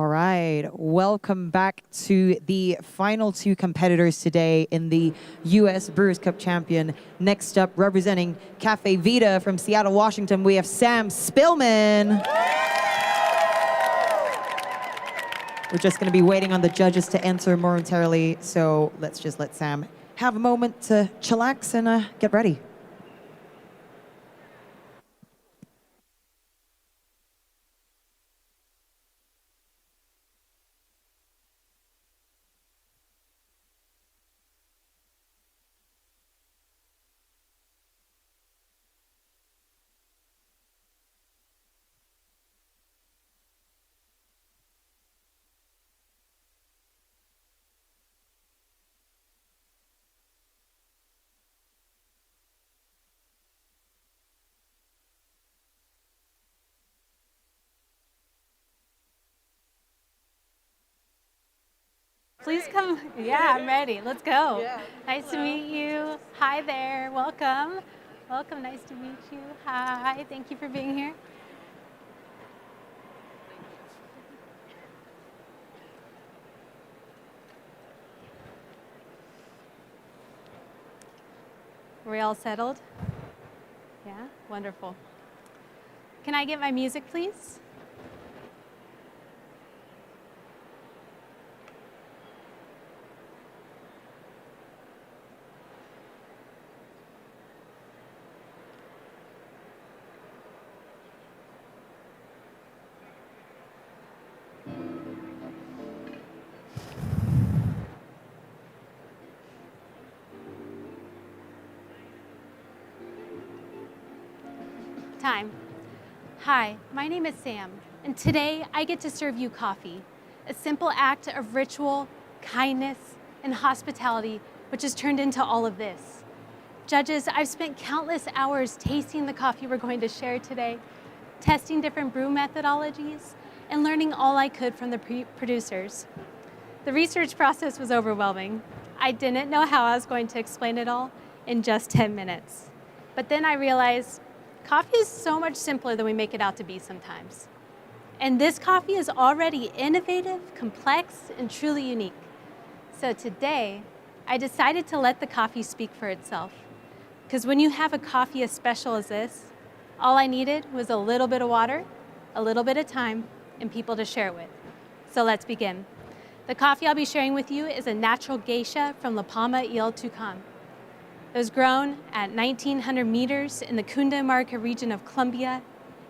All right, welcome back to the final two competitors today in the U.S. Brewers Cup champion. Next up, representing Cafe Vita from Seattle, Washington, we have Sam Spillman. We're just going to be waiting on the judges to answer momentarily, so let's just let Sam have a moment to chillax and get ready. Please come. Yeah, I'm ready. Let's go. Yeah. Nice to meet you. Hi there. Welcome. Welcome. Nice to meet you. Hi. Thank you for being here. Are we all settled? Yeah? Wonderful. Can I get my music, please? Time. Hi, my name is Sam, and today I get to serve you coffee, a simple act of ritual, kindness, and hospitality, which has turned into all of this. Judges, I've spent countless hours tasting the coffee we're going to share today, testing different brew methodologies, and learning all I could from the producers. The research process was overwhelming. I didn't know how I was going to explain it all in just 10 minutes. But then I realized coffee is so much simpler than we make it out to be sometimes. And this coffee is already innovative, complex, and truly unique. So today, I decided to let the coffee speak for itself. Because when you have a coffee as special as this, all I needed was a little bit of water, a little bit of time, and people to share it with. So let's begin. The coffee I'll be sharing with you is a natural geisha from La Palma y el Tucán. It was grown at 1,900 meters in the Cundinamarca region of Colombia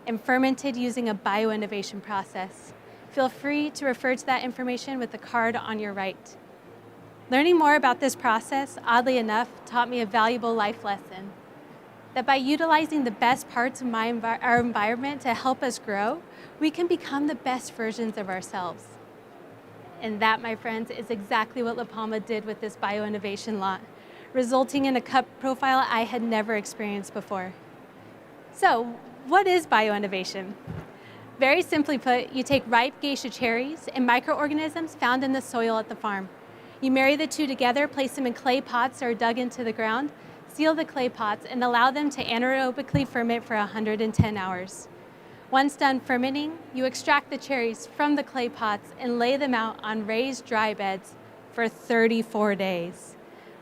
and fermented using a bioinnovation process. Feel free to refer to that information with the card on your right. Learning more about this process, oddly enough, taught me a valuable life lesson. That by utilizing the best parts of our environment to help us grow, we can become the best versions of ourselves. And that, my friends, is exactly what La Palma did with this bioinnovation lot, resulting in a cup profile I had never experienced before. So, what is bioinnovation? Very simply put, you take ripe geisha cherries and microorganisms found in the soil at the farm. You marry the two together, place them in clay pots that are dug into the ground, seal the clay pots, and allow them to anaerobically ferment for 110 hours. Once done fermenting, you extract the cherries from the clay pots and lay them out on raised dry beds for 34 days.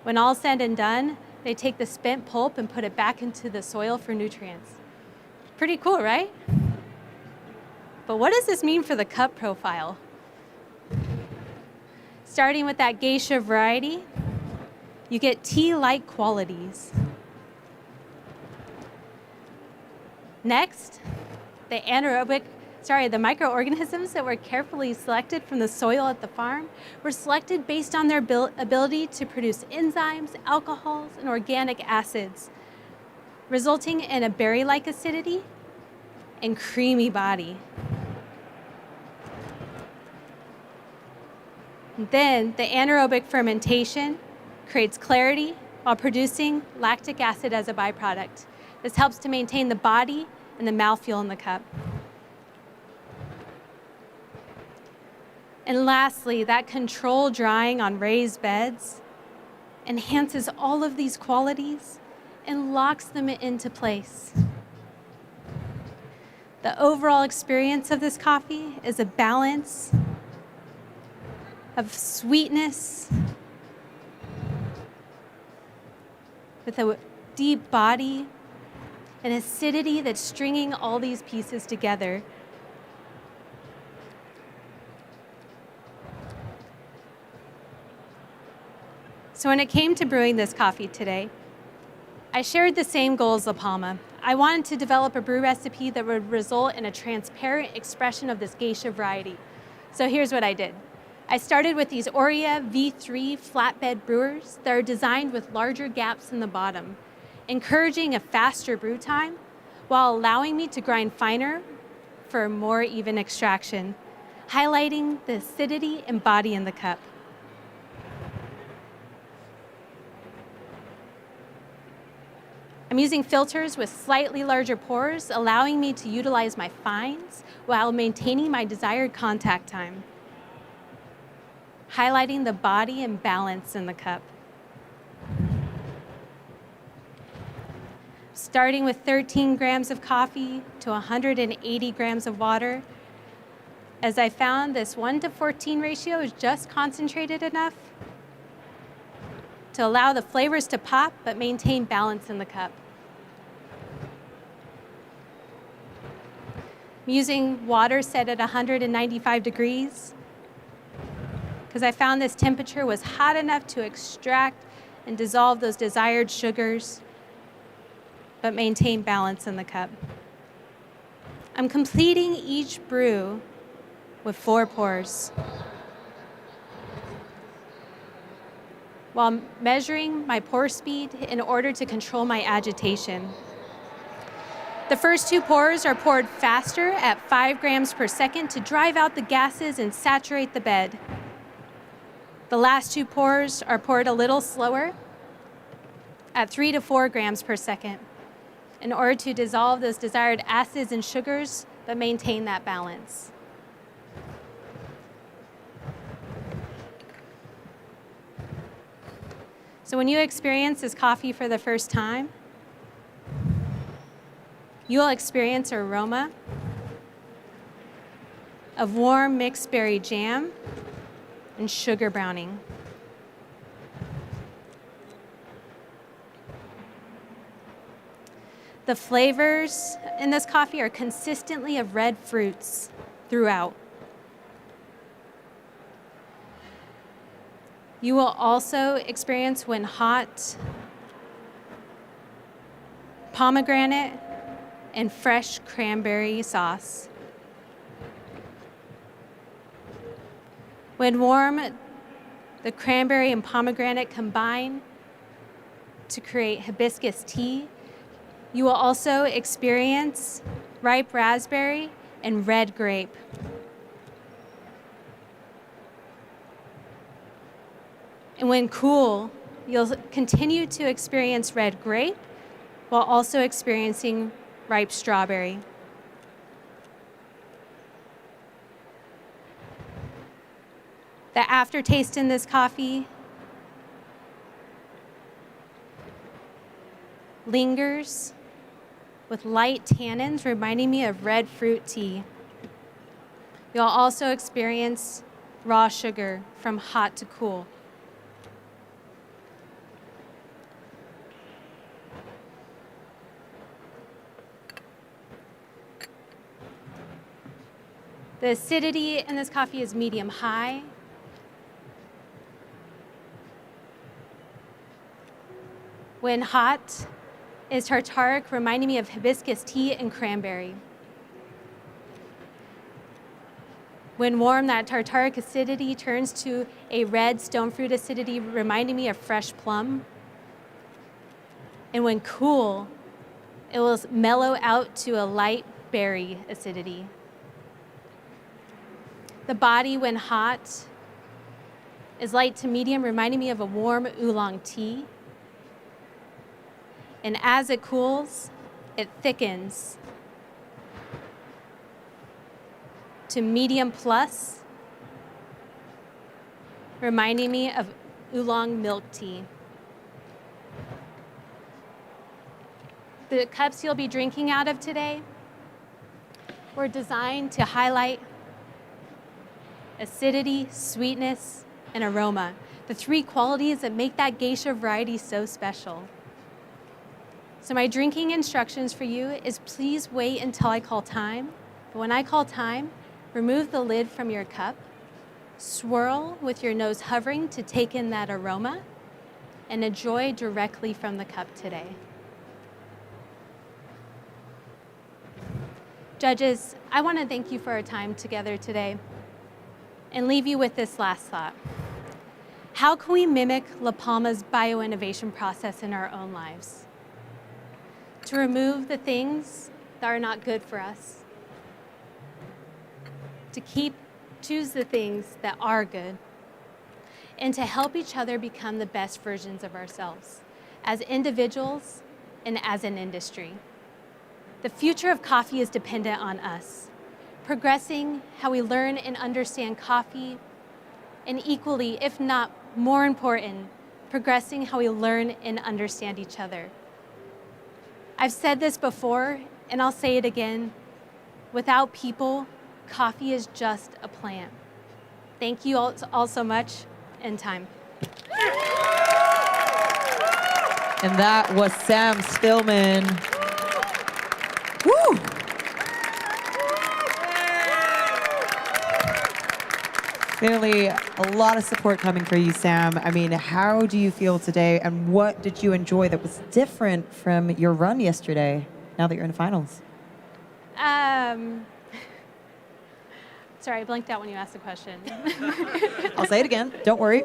When all's said and done, they take the spent pulp and put it back into the soil for nutrients. Pretty cool, right? But what does this mean for the cup profile? Starting with that geisha variety, you get tea-like qualities. Next, the microorganisms that were carefully selected from the soil at the farm were selected based on their ability to produce enzymes, alcohols, and organic acids, resulting in a berry-like acidity and creamy body. Then the anaerobic fermentation creates clarity while producing lactic acid as a byproduct. This helps to maintain the body and the mouthfeel in the cup. And lastly, that controlled drying on raised beds enhances all of these qualities and locks them into place. The overall experience of this coffee is a balance of sweetness with a deep body and acidity that's stringing all these pieces together. So when it came to brewing this coffee today, I shared the same goal as La Palma. I wanted to develop a brew recipe that would result in a transparent expression of this geisha variety. So here's what I did. I started with these OREA V3 flatbed brewers that are designed with larger gaps in the bottom, encouraging a faster brew time while allowing me to grind finer for a more even extraction, highlighting the acidity and body in the cup. I'm using filters with slightly larger pores, allowing me to utilize my fines while maintaining my desired contact time, highlighting the body and balance in the cup. Starting with 13 grams of coffee to 180 grams of water, as I found this 1:14 ratio is just concentrated enough to allow the flavors to pop but maintain balance in the cup. I'm using water set at 195 degrees because I found this temperature was hot enough to extract and dissolve those desired sugars but maintain balance in the cup. I'm completing each brew with 4 pours, while measuring my pour speed in order to control my agitation. The first 2 pours are poured faster at 5 grams per second to drive out the gases and saturate the bed. The last 2 pours are poured a little slower at 3 to 4 grams per second in order to dissolve those desired acids and sugars but maintain that balance. So when you experience this coffee for the first time, you will experience an aroma of warm mixed berry jam and sugar browning. The flavors in this coffee are consistently of red fruits throughout. You will also experience, when hot, pomegranate and fresh cranberry sauce. When warm, the cranberry and pomegranate combine to create hibiscus tea. You will also experience ripe raspberry and red grape. And when cool, you'll continue to experience red grape while also experiencing ripe strawberry. The aftertaste in this coffee lingers with light tannins reminding me of red fruit tea. You'll also experience raw sugar from hot to cool. The acidity in this coffee is medium high. When hot, is tartaric, reminding me of hibiscus tea and cranberry. When warm, that tartaric acidity turns to a red stone fruit acidity, reminding me of fresh plum. And when cool, it will mellow out to a light berry acidity. The body, when hot, is light to medium, reminding me of a warm oolong tea. And as it cools, it thickens to medium plus, reminding me of oolong milk tea. The cups you'll be drinking out of today were designed to highlight acidity, sweetness, and aroma, the three qualities that make that geisha variety so special. So my drinking instructions for you is please wait until I call time. But when I call time, remove the lid from your cup, swirl with your nose hovering to take in that aroma, and enjoy directly from the cup today. Judges, I want to thank you for our time together today and leave you with this last thought. How can we mimic La Palma's bioinnovation process in our own lives? To remove the things that are not good for us, to choose the things that are good, and to help each other become the best versions of ourselves as individuals and as an industry. The future of coffee is dependent on us, progressing how we learn and understand coffee, and equally, if not more important, progressing how we learn and understand each other. I've said this before, and I'll say it again. Without people, coffee is just a plant. Thank you all so much, and time. And that was Sam Spillman. Woo! Clearly, a lot of support coming for you, Sam. I mean, how do you feel today, and what did you enjoy that was different from your run yesterday, now that you're in the finals? Sorry, I blanked out when you asked the question. I'll say it again, don't worry.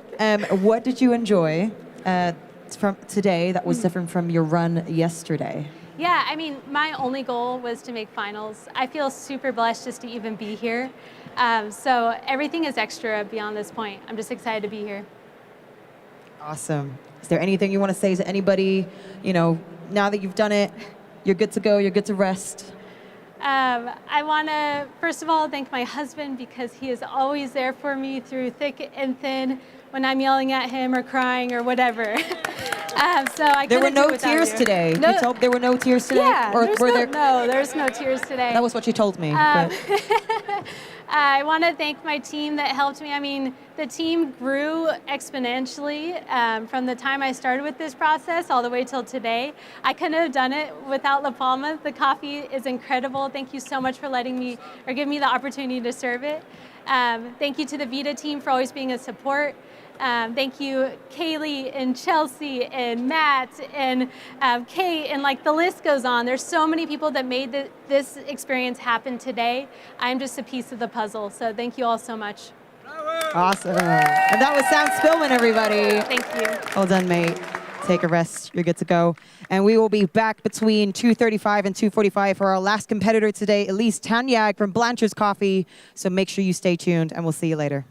What did you enjoy from today that was different from your run yesterday? Yeah, I mean, my only goal was to make finals. I feel super blessed just to even be here. So everything is extra beyond this point. I'm just excited to be here. Awesome. Is there anything you want to say to anybody, now that you've done it, you're good to go, you're good to rest? I want to, first of all, thank my husband because he is always there for me through thick and thin when I'm yelling at him or crying or whatever. So I there were couldn't do no it without tears you. today. No, You told there were no tears today? Yeah, Or there's were there? No, there's no tears today. That was what you told me. I want to thank my team that helped me. I mean, the team grew exponentially from the time I started with this process all the way till today. I couldn't have done it without La Palma. The coffee is incredible. Thank you so much for letting me, or giving me the opportunity to serve it. Thank you to the Vita team for always being a support. Thank you, Kaylee and Chelsea and Matt and Kate, and like the list goes on. There's so many people that made this experience happen today. I'm just a piece of the puzzle, so thank you all so much. Awesome. And that was Sam Spillman, everybody. Thank you. Well done, mate. Take a rest. You're good to go. And we will be back between 2:35 and 2:45 for our last competitor today, Elise Tanyag from Blanchard's Coffee. So make sure you stay tuned, and we'll see you later.